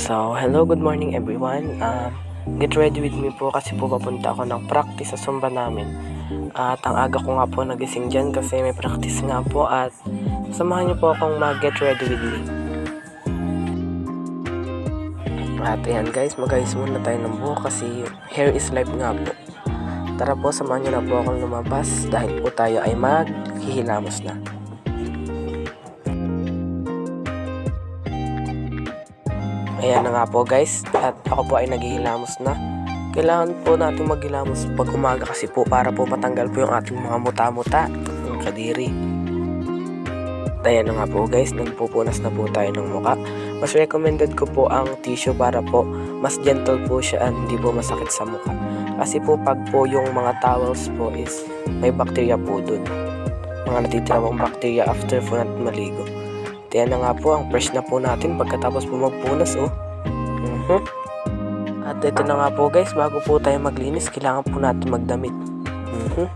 So, hello, good morning everyone. Get ready with me po kasi po papunta ako ng practice sa Zumba namin. At ang aga ko nga po nagising dyan kasi may practice nga po at samahan niyo po akong mag-get ready with me. At ayan guys, mag-ayos muna tayo ng buhok kasi hair is life nga po. Tara po, samahan niyo na po akong lumabas dahil po tayo ay maghihilamos na. Ayan na nga po guys, at ako po ay naghihilamos na. Kailangan po natin maghilamos pag umaga kasi po para po matanggal po yung ating mga muta-muta, yung kadiri. Ayan na nga po guys, nagpupunas na po tayo ng muka. Mas recommended ko po ang tissue para po mas gentle po siya at hindi po masakit sa muka. Kasi po pag po yung mga towels po is may bacteria po dun. Mga natitirang bacteria after po natin maligo. Ayan na nga po, ang fresh na po natin pagkatapos po magpunas At ito na nga po guys, bago po tayo maglinis, kailangan po natin magdamit.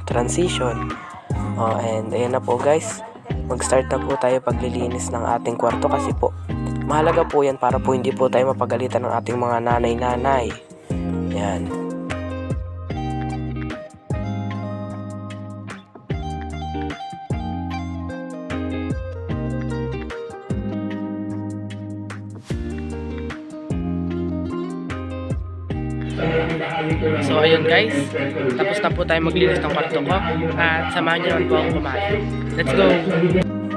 Transition. And ayan na po guys, mag-start na po tayo paglilinis ng ating kwarto kasi po mahalaga po yan para po hindi po tayo mapagalitan ng ating mga nanay-nanay. Ayan. So ayun guys, tapos na po tayo maglinis ng kwarto ko at samahan niyo naman po akong kumain. Let's go!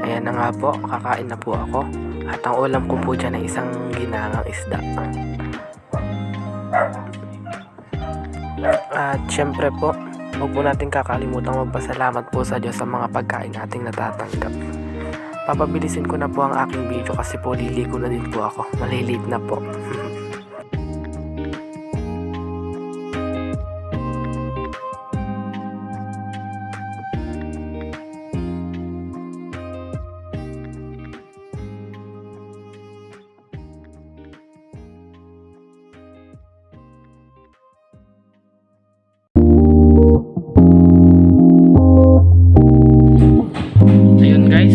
Ayan na nga po, kakain na po ako at ang ulam ko po dyan ay isang ginangang isda. At syempre po, huwag po natin kakalimutan magpasalamat po sa Diyos sa mga pagkain nating natatanggap. Papabilisin ko na po ang aking video kasi po liligo na din po ako, malilate na po.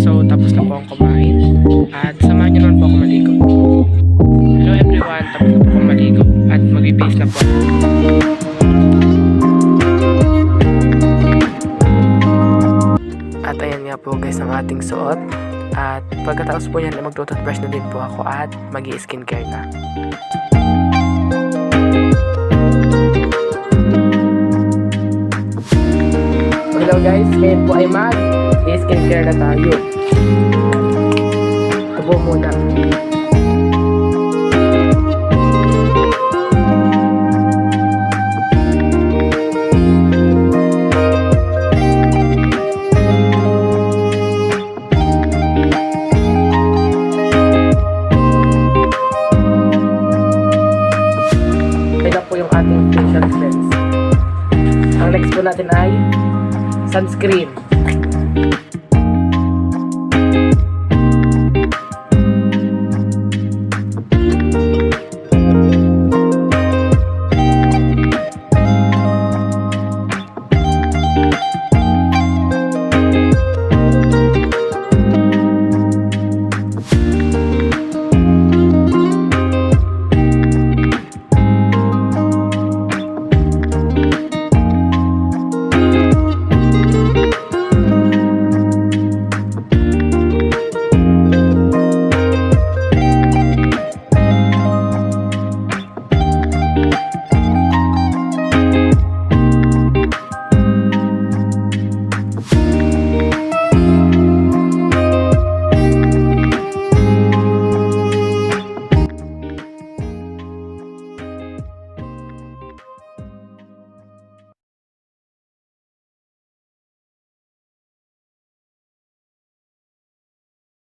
So, tapos na po akong kumain at samahan nyo naman po ako maligo. Hello everyone, tapos na po akong maligo at mag-i-base na po. At ayan nga po guys ang ating suot. At pagkatapos po yan, mag-toothbrush na din po ako at mag-i-skincare na. Hello guys, ngayon po ay mag-skincare na tayo. Ito po muna. Ito po yung ating facial cleanse. Ang next po natin ay sunscreen.